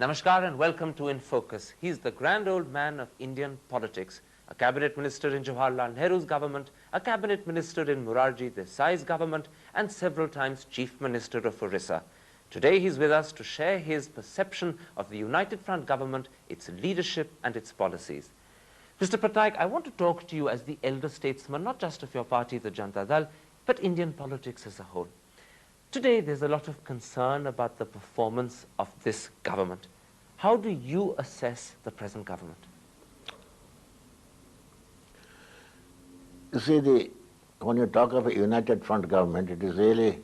Namaskar and welcome to In Focus. He's the grand old man of Indian politics, a cabinet minister in Jawaharlal Nehru's government, a cabinet minister in Morarji Desai's government, and several times chief minister of Orissa. Today he's with us to share his perception of the United Front government, its leadership and its policies. Mr. Patnaik, I want to talk to you as the elder statesman, not just of your party, the Janata Dal, but Indian politics as a whole. Today, there's a lot of concern about the performance of this government. How do you assess the present government? You see, when you talk of a united front government, it is really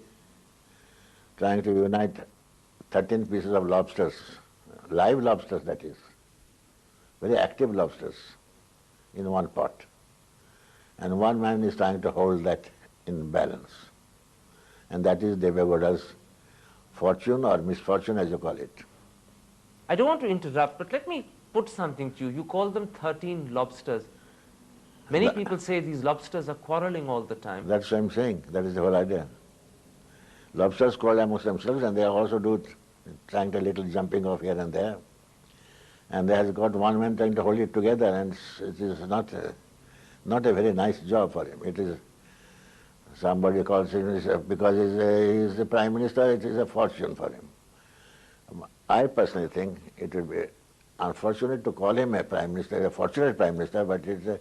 trying to unite 13 pieces of lobsters, live lobsters that is, very active lobsters in one pot. And one man is trying to hold that in balance. And that is Devegowda's fortune or misfortune, as you call it. I don't want to interrupt, but let me put something to you. You call them 13 lobsters. Many people say these lobsters are quarreling all the time. That's what I'm saying. That is the whole idea. Lobsters quarrel amongst themselves, and they also do trying to little jumping off here and there. And they have got one man trying to hold it together, and it is not a very nice job for him. It is. Somebody calls him, because he's the Prime Minister, it is a fortune for him. I personally think it would be unfortunate to call him a Prime Minister, a fortunate Prime Minister, but it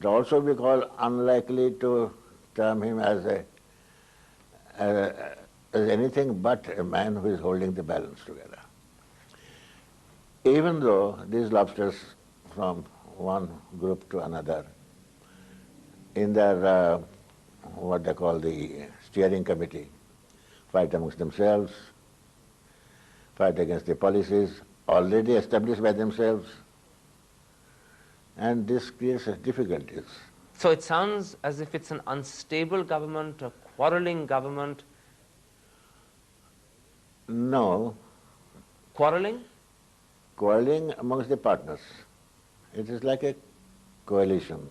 also be called unlikely to term him as anything but a man who is holding the balance together. Even though these lobsters from one group to another, in their what they call the steering committee, fight amongst themselves, fight against the policies already established by themselves, and this creates difficulties. So it sounds as if it's an unstable government, a quarreling government. No. Quarreling? Quarreling amongst the partners. It is like a coalition.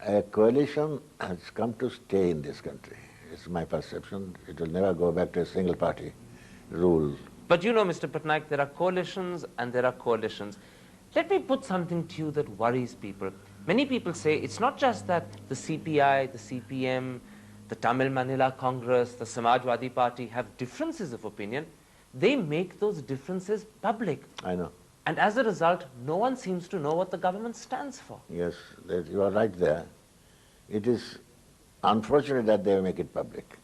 A coalition has come to stay in this country. It's my perception. It will never go back to a single party rule. But you know, Mr. Patnaik, there are coalitions and there are coalitions. Let me put something to you that worries people. Many people say it's not just that the CPI, the CPM, the Tamil Manila Congress, the Samajwadi Party have differences of opinion. They make those differences public. I know. And as a result, no one seems to know what the government stands for. Yes, you are right there. It is unfortunate that they make it public.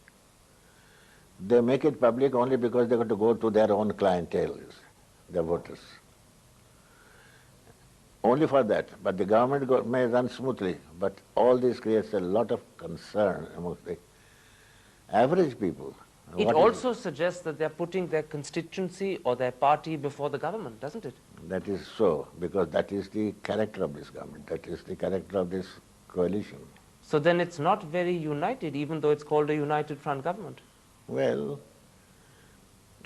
They make it public only because they got to go to their own clientele, their voters. Only for that. But the government may run smoothly, but all this creates a lot of concern amongst the average people. It also suggests that they're putting their constituency or their party before the government, doesn't it? That is so, because that is the character of this government. That is the character of this coalition. So then it's not very united, even though it's called a united front government. Well,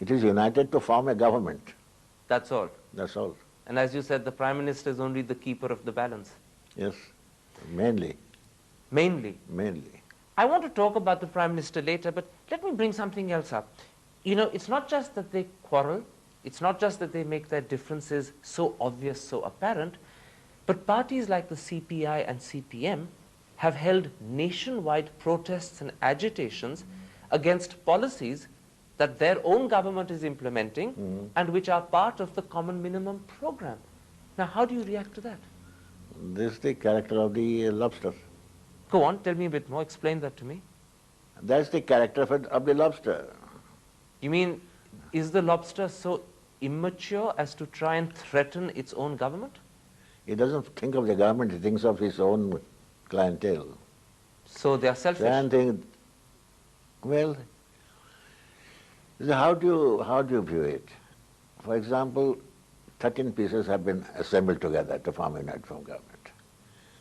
it is united to form a government. That's all. That's all. And as you said, the Prime Minister is only the keeper of the balance. Yes, mainly. Mainly. Mainly. I want to talk about the Prime Minister later, but let me bring something else up. You know, it's not just that they quarrel, it's not just that they make their differences so obvious, so apparent, but parties like the CPI and CPM have held nationwide protests and agitations against policies that their own government is implementing and which are part of the common minimum program. Now, how do you react to that? This is the character of the lobster. Go on, tell me a bit more, explain that to me. That's the character of the lobster. You mean, is the lobster so immature as to try and threaten its own government? He doesn't think of the government, he thinks of his own clientele. So they are selfish? Well, how do you view it? For example, 13 pieces have been assembled together to form a united front government.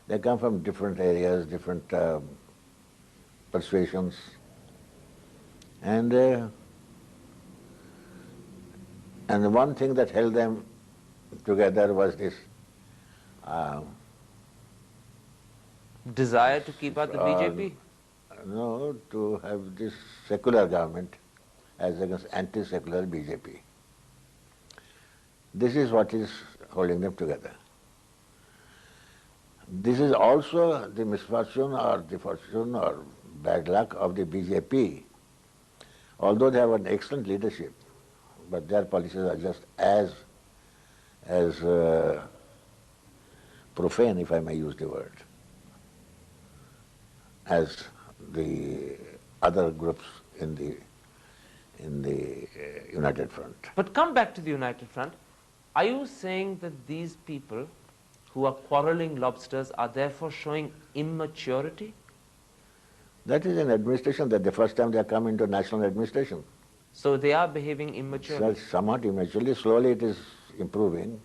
They come from different areas, different persuasions, and the one thing that held them together was this desire to keep out the BJP? No, to have this secular government as against anti-secular BJP. This is what is holding them together. This is also the misfortune or the fortune or bad luck of the BJP. Although they have an excellent leadership, but their policies are just as profane, if I may use the word, as the other groups in the United Front. But come back to the United Front. Are you saying that these people who are quarreling lobsters are therefore showing immaturity? That is an administration that the first time they come into national administration. So they are behaving immaturely? So somewhat immaturely, slowly it is improving,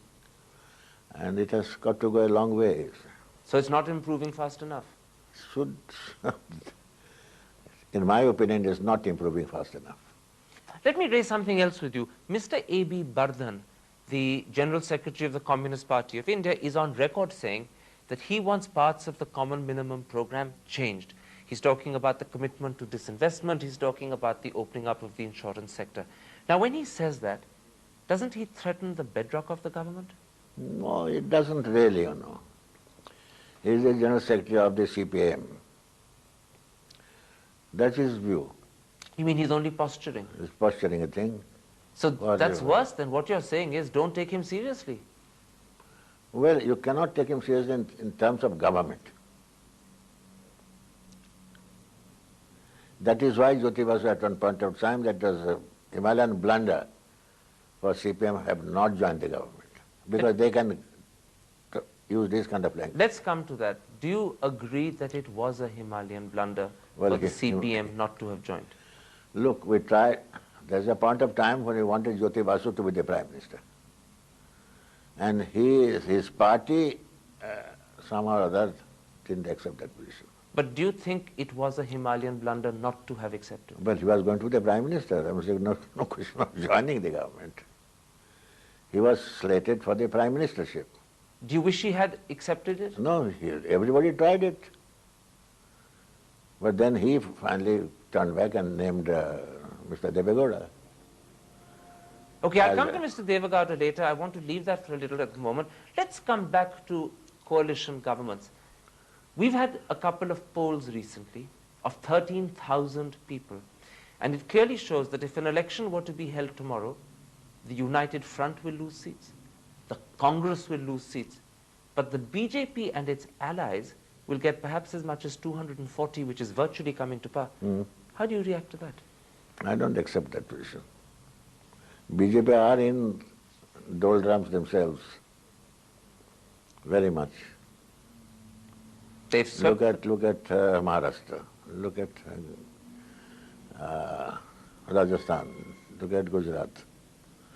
and it has got to go a long way. So it's not improving fast enough? Should, in my opinion, is not improving fast enough. Let me raise something else with you. Mr. A.B. Bardhan, the General Secretary of the Communist Party of India, is on record saying that he wants parts of the common minimum program changed. He's talking about the commitment to disinvestment. He's talking about the opening up of the insurance sector. Now, when he says that, doesn't he threaten the bedrock of the government? No, it doesn't really, you know. He is the General Secretary of the CPM. That's his view. You mean he's only posturing? He's posturing a thing. So that's worse than what you're saying is don't take him seriously. Well, you cannot take him seriously in terms of government. That is why Jyoti Basu at one point of time, that was a Himalayan blunder for CPM have not joined the government, because they can use this kind of language. Let's come to that. Do you agree that it was a Himalayan blunder for the CPM not to have joined? Look, we tried. There's a point of time when we wanted Jyoti Basu to be the Prime Minister. And his party, somehow or other, didn't accept that position. But do you think it was a Himalayan blunder not to have accepted? Well, he was going to be the Prime Minister. There was no question of joining the government. He was slated for the Prime Ministership. Do you wish he had accepted it? No, everybody tried it. But then he finally turned back and named Mr. Devegowda. Okay, I'll come to Mr. Devegowda later. I want to leave that for a little at the moment. Let's come back to coalition governments. We've had a couple of polls recently of 13,000 people. And it clearly shows that if an election were to be held tomorrow, the United Front will lose seats, the Congress will lose seats, but the BJP and its allies will get perhaps as much as 240, which is virtually coming to power. How do you react to that? I don't accept that position. BJP are in doldrums themselves, very much. They've swept. Look at Maharashtra, look at Rajasthan, look at Gujarat.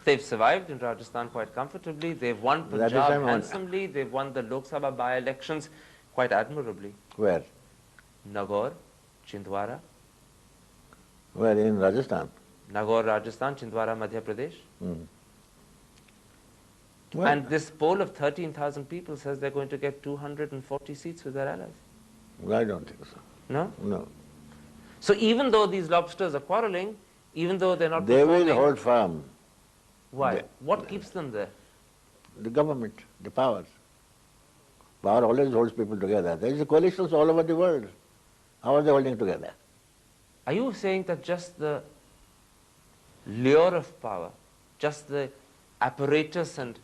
They've survived in Rajasthan quite comfortably. They've won Punjab handsomely. They've won the Lok Sabha by-elections quite admirably. Where? Nagaur, Chhindwara. Where? In Rajasthan? Nagaur, Rajasthan, Chhindwara, Madhya Pradesh. Well, And this poll of 13,000 people says they're going to get 240 seats with their allies. I don't think so. No? No. So even though these lobsters are quarreling, even though they're not They performing, will hold firm. why? What keeps them there? The government, the power. Power always holds people together. There is coalitions all over the world. How are they holding together? Are you saying that just the lure of power, just the apparatus and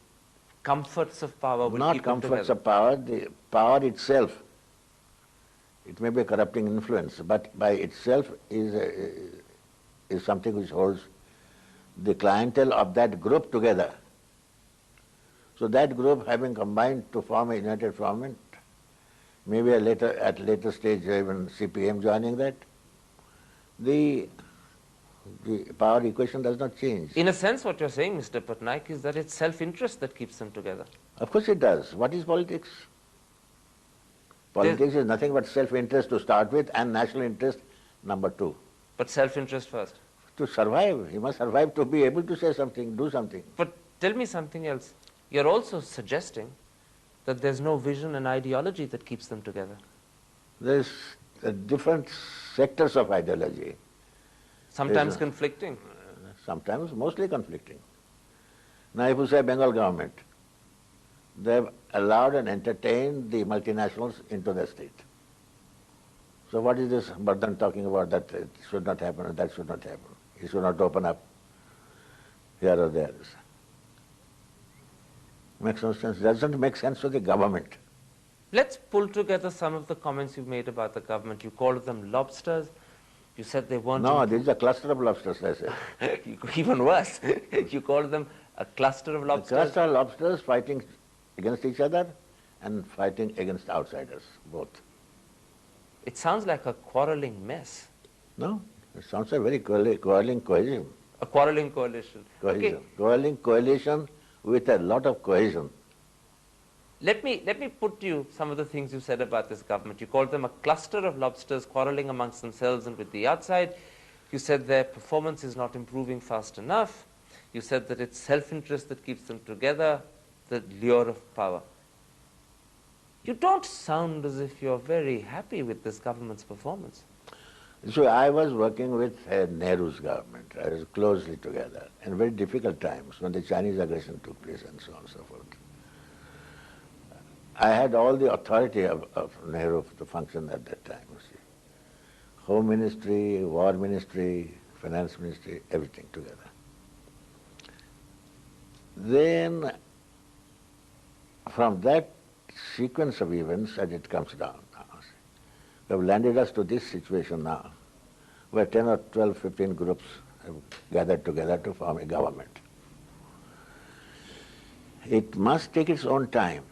comforts of power will Not keep them comforts together? of power, the power itself. It may be a corrupting influence, but by itself is something which holds the clientele of that group together. So that group having combined to form a united government, maybe at later stage even CPM joining that, the power equation does not change. In a sense, what you're saying, Mr. Patnaik, is that it's self-interest that keeps them together. Of course it does. What is politics? Politics is nothing but self-interest to start with and national interest number two. But self-interest first. To survive, he must survive to be able to say something, do something. But tell me something else. You're also suggesting that there's no vision and ideology that keeps them together. There's different sectors of ideology. Sometimes conflicting. Sometimes mostly conflicting. Now if you say Bengal government, they've allowed and entertained the multinationals into the state. So what is this burden talking about that it should not happen and that should not happen? It should not open up here or there. Makes no sense. Doesn't make sense to the government. Let's pull together some of the comments you've made about the government. You called them lobsters. You said they weren't... No, this is a cluster of lobsters, I said. Even worse. You called them a cluster of lobsters. A cluster of lobsters fighting against each other and fighting against outsiders, both. It sounds like a quarreling mess. No, it sounds a very quarreling cohesion. A quarreling coalition. Cohesion. Okay. Quarreling coalition with a lot of cohesion. Let me put to you some of the things you said about this government. You called them a cluster of lobsters quarreling amongst themselves and with the outside. You said their performance is not improving fast enough. You said that it's self-interest that keeps them together, the lure of power. You don't sound as if you're very happy with this government's performance. So I was working with Nehru's government. I was closely together in very difficult times when the Chinese aggression took place and so on and so forth. I had all the authority of Nehru to function at that time, you see. Home Ministry, War Ministry, Finance Ministry, everything together. Then, from that sequence of events as it comes down, they have landed us to this situation now, where 10 or 12, 15 groups have gathered together to form a government. It must take its own time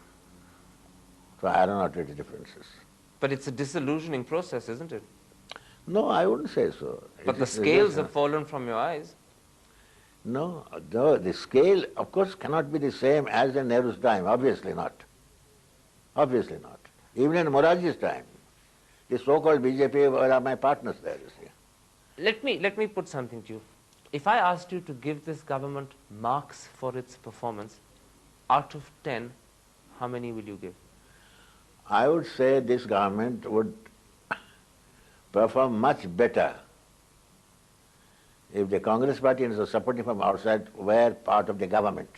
to iron out its differences. But it's a disillusioning process, isn't it? No, I wouldn't say so. But the scales have fallen from your eyes. No, the scale, of course, cannot be the same as in Nehru's time. Obviously not. Obviously not. Even in Morarji's time, the so-called BJP were my partners there, you see. Let me put something to you. If I asked you to give this government marks for its performance, out of 10, how many will you give? I would say this government would perform much better if the Congress party and the supporting from outside were part of the government.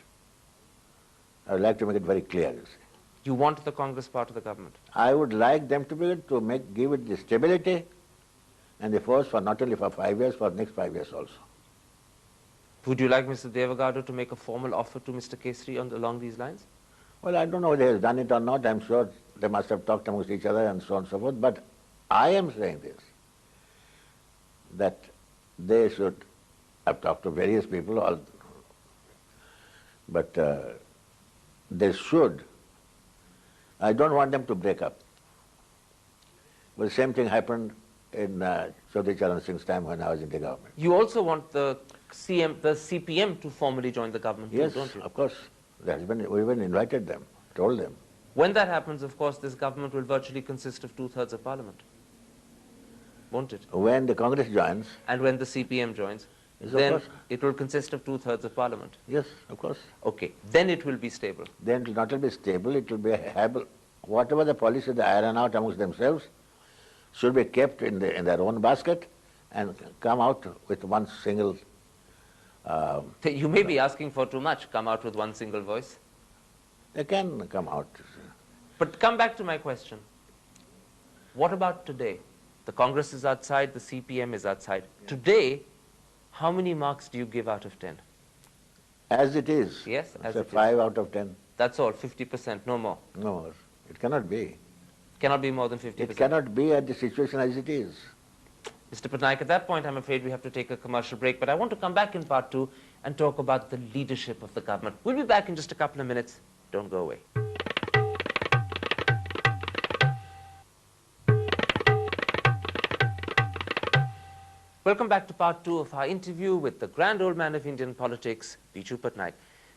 I would like to make it very clear, you see. You want the Congress part of the government? I would like them to be able to give it the stability and the force for not only for 5 years, for the next 5 years also. Would you like Mr. Devagowda to make a formal offer to Mr. Kesri along these lines? Well, I don't know whether he has done it or not. I'm sure they must have talked amongst each other and so on and so forth. But I am saying this, that they should have talked to various people, but they should. I don't want them to break up. But the same thing happened in Chaudhry Charan Singh's time when I was in the government. You also want the CPM to formally join the government Yes, too, don't you? of course. We even invited them, told them. When that happens, of course, this government will virtually consist of 2/3 of parliament. Won't it? When the Congress joins. And when the CPM joins, Yes, then it will consist of 2/3 of parliament. Yes, of course. Okay, then it will be stable. Then it will not only be stable, it will be able, whatever the policy they iron out amongst themselves should be kept in their own basket and come out with one single... You may be asking for too much, come out with one single voice. They can come out. But come back to my question. What about today? The Congress is outside, the CPM is outside. Yeah. Today, how many marks do you give out of 10? As it is. Yes, as it is. 5 out of 10. That's all, 50%, no more. No more. It cannot be. Cannot be more than 50%. It cannot be at the situation as it is. Mr. Patnaik, at that point, I'm afraid we have to take a commercial break, but I want to come back in part 2 and talk about the leadership of the government. We'll be back in just a couple of minutes. Don't go away. Welcome back to part 2 of our interview with the grand old man of Indian politics, Biju Patnaik.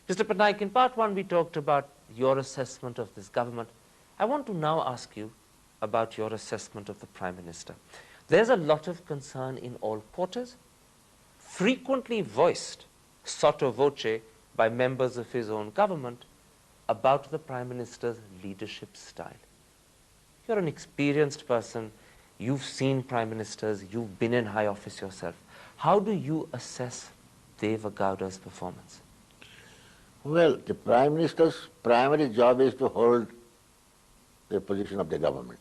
Mr. Patnaik, in part 1, we talked about your assessment of this government. I want to now ask you about your assessment of the Prime Minister. There's a lot of concern in all quarters, frequently voiced sotto voce by members of his own government about the Prime Minister's leadership style. You're an experienced person. You've seen Prime Ministers. You've been in high office yourself. How do you assess Devagowda's performance? Well, the Prime Minister's primary job is to hold the position of the government,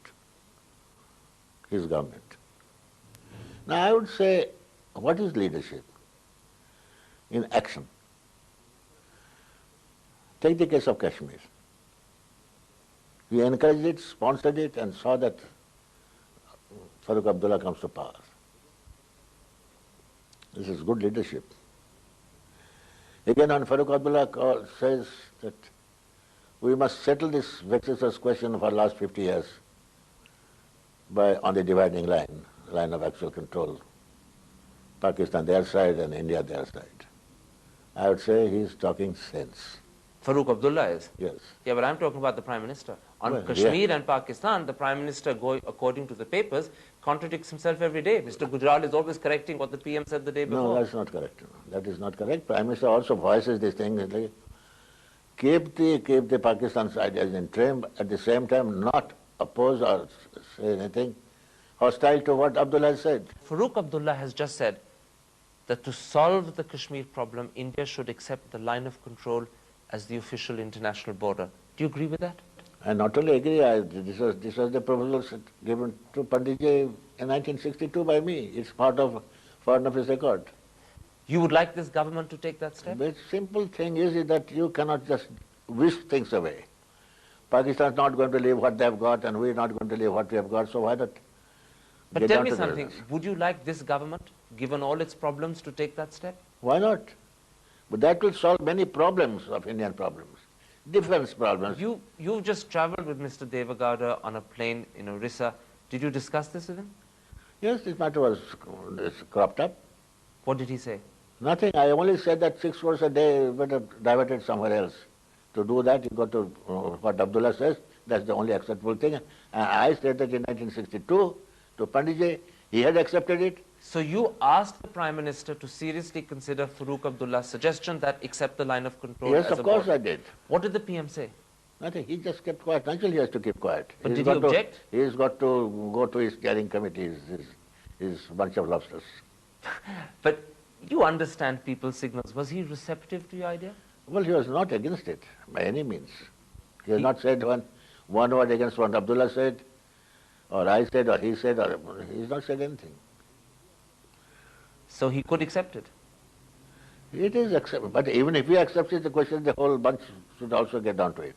his government. Now I would say, what is leadership? In action. Take the case of Kashmir. He encouraged it, sponsored it, and saw that Farooq Abdullah comes to power. This is good leadership. Again, when Farooq Abdullah says that we must settle this vexatious question for the last 50 years on the dividing line of actual control, Pakistan their side and India their side. I would say he's talking sense. Farooq Abdullah is? Yes. Yeah, but I'm talking about the Prime Minister. On Well, Kashmir and Pakistan, the Prime Minister, according to the papers, contradicts himself every day. Mr. Gujral is always correcting what the PM said the day before. No, that's not correct. That is not correct. Prime Minister also voices this thing, like, keep the Pakistan's ideas in trim, at the same time not oppose or say anything hostile to what Abdullah said. Farooq Abdullah has just said that to solve the Kashmir problem, India should accept the line of control as the official international border. Do you agree with that? I not only agree, this was the proposal given to Panditji in 1962 by me. It's part of Foreign Office record. You would like this government to take that step? The simple thing is that you cannot just wish things away. Pakistan is not going to leave what they have got, and we are not going to leave what we have got, so why not? But tell me something, would you like this government, given all its problems, to take that step? Why not? But that will solve many problems of Indian problems, defense problems. You've just travelled with Mr. Devagowda on a plane in Orissa. Did you discuss this with him? Yes, this matter was cropped up. What did he say? Nothing. I only said that 6 crores a day better diverted somewhere else. To do that, you got to, what Abdullah says, that's the only acceptable thing. And I said that in 1962 to Panditji, he had accepted it. So you asked the Prime Minister to seriously consider Farooq Abdullah's suggestion that accept the line of control? Yes, of course I did. What did the PM say? Nothing. He just kept quiet. Naturally, he has to keep quiet. But did he object? He's got to go to his steering committee, his bunch of lobsters. But you understand people's signals. Was he receptive to your idea? Well, he was not against it by any means. He has not said one word against what Abdullah said, or I said, or he said, or he's not said anything. So he could accept it? It is acceptable. But even if he accepts it, the question, the whole bunch should also get down to it.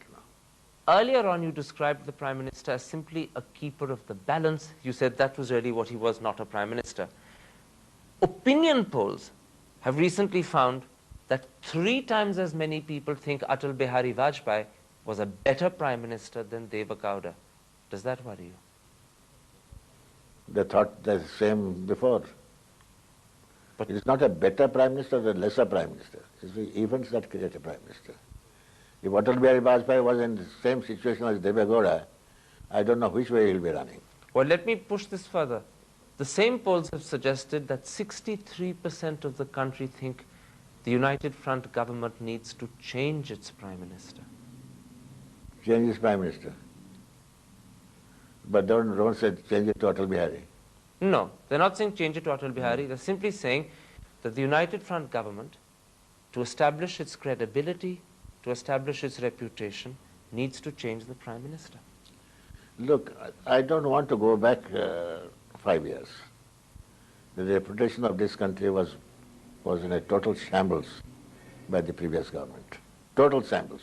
Earlier on, you described the Prime Minister as simply a keeper of the balance. You said that was really what he was, not a Prime Minister. Opinion polls have recently found that 3 times as many people think Atal Bihari Vajpayee was a better Prime Minister than Devagowda. Does that worry you? They thought the same before. But it is not a better Prime Minister or a lesser Prime Minister. It's the events that create a Prime Minister. If Atal Bihari Vajpayee was in the same situation as Devagowda, I don't know which way he will be running. Well, let me push this further. The same polls have suggested that 63% of the country think the United Front government needs to change its Prime Minister. Change his Prime Minister. But don't say change it to Atal Bihari. No, they're not saying change it to Atal Bihari. They're simply saying that the United Front government, to establish its credibility, to establish its reputation, needs to change the Prime Minister. Look, I don't want to go back 5 years. The reputation of this country was in a total shambles by the previous government. Total shambles.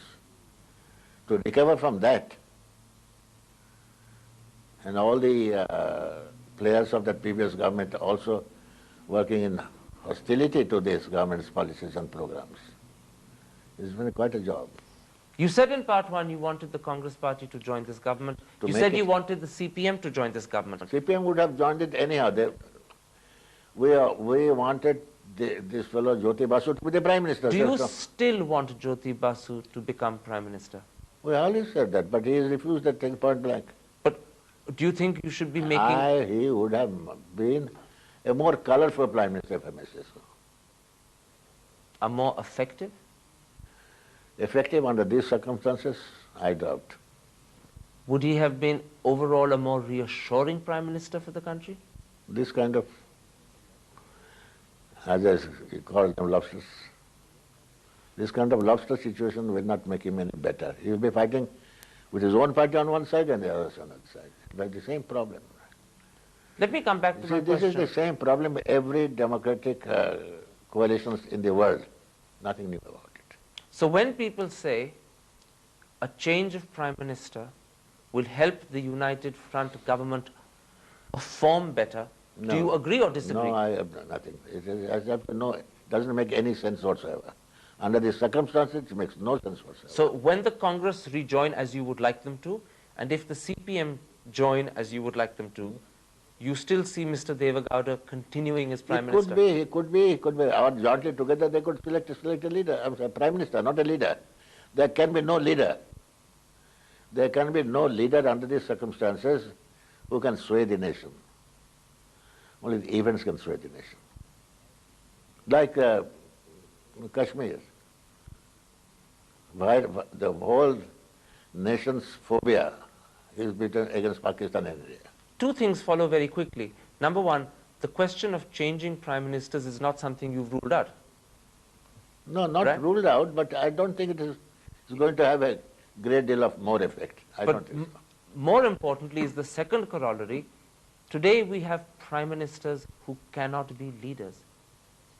To recover from that, and all the players of the previous government also working in hostility to this government's policies and programs, it's been quite a job. You said in part 1 you wanted the Congress party to join this government. You said you wanted the CPM to join this government. CPM would have joined it anyhow. We wanted this fellow Jyoti Basu to be the Prime Minister. Do you still want Jyoti Basu to become Prime Minister? We always said that, but he has refused that thing point blank. But do you think you should be making... He would have been a more colourful Prime Minister, if I may say so. A more effective? Effective under these circumstances, I doubt. Would he have been overall a more reassuring Prime Minister for the country? This kind of, as I call them, lobsters. This kind of lobster situation will not make him any better. He will be fighting with his own party on one side and the others on the other side. That's the same problem. Let me come back to my This question. is the same problem with every democratic coalitions in the world. Nothing new about it. So when people say a change of Prime Minister will help the United Front government perform better, do you agree or disagree? No, I have nothing. It doesn't make any sense whatsoever. Under the circumstances, it makes no sense whatsoever. So when the Congress rejoin as you would like them to, and if the CPM join as you would like them to, you still see Mr. Devagowda continuing as Prime Minister? He could be. Or jointly together they could select a leader, a Prime Minister, not a leader. There can be no leader. There can be no leader under these circumstances who can sway the nation. Only the events can sway the nation. Like Kashmir. The whole nation's phobia is beaten against Pakistan and India. Two things follow very quickly. Number one, the question of changing Prime Ministers is not something you've ruled out. No, not right? Ruled out, but I don't think it is going to have a great deal of more effect. I don't think so. More importantly is the second corollary. Today we have Prime Ministers who cannot be leaders.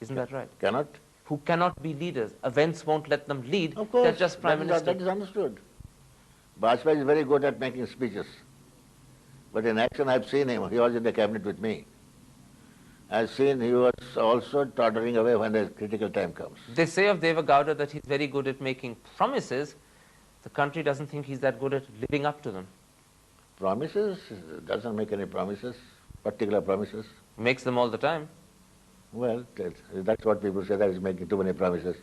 Isn't that right? Cannot? Who cannot be leaders. Events won't let them lead. Of course, They're just Prime Minister. that is understood. Vajpayee is very good at making speeches. But in action, I've seen him. He was in the cabinet with me. I've seen he was also tottering away when the critical time comes. They say of Devagowda that he's very good at making promises. The country doesn't think he's that good at living up to them. Promises? Doesn't make any promises, particular promises. Makes them all the time. Well, that's what people say, that he's making too many promises.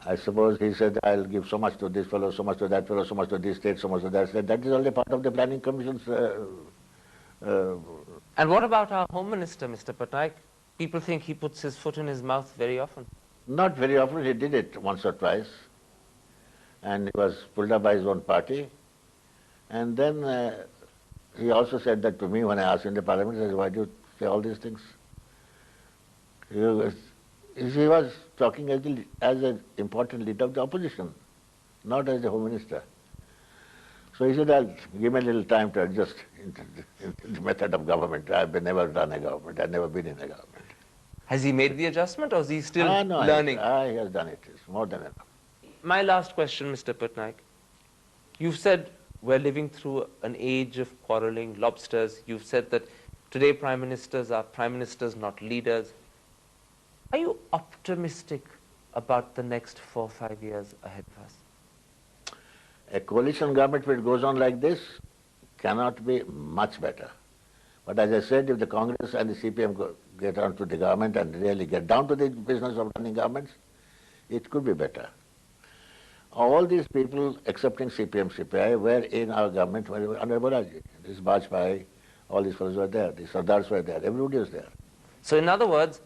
I suppose he said, I'll give so much to this fellow, so much to that fellow, so much to this state, so much to that state. That is only part of the planning commission's... And what about our Home Minister, Mr. Patnaik? People think he puts his foot in his mouth very often. Not very often. He did it once or twice. And he was pulled up by his own party. And then he also said that to me when I asked him in the parliament, he said, why do you say all these things? He was talking as an important leader of the opposition, not as the Home Minister. So he said, I'll give me a little time to adjust in the method of government. I've never done a government. I've never been in a government. Has he made the adjustment or is he still No, learning? He has done it. It's more than enough. My last question, Mr. Patnaik. You've said we're living through an age of quarreling lobsters. You've said that today Prime Ministers are Prime Ministers, not leaders. Are you optimistic about the next 4 or 5 years ahead of us? A coalition government, if it goes on like this, cannot be much better. But as I said, if the Congress and the CPM get on to the government and really get down to the business of running governments, it could be better. All these people, excepting CPM, CPI, were in our government under Morarji. This Bajpayee, all these fellows were there. The Sardars were there. Everybody was there. So in other words,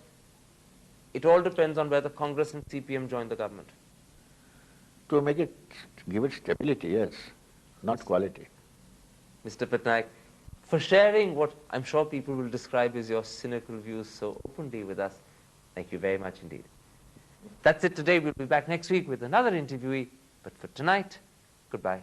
it all depends on whether Congress and CPM join the government. To give it stability, yes, not quality. Mr. Patnaik, for sharing what I'm sure people will describe as your cynical views so openly with us, thank you very much indeed. That's it today. We'll be back next week with another interviewee. But for tonight, goodbye.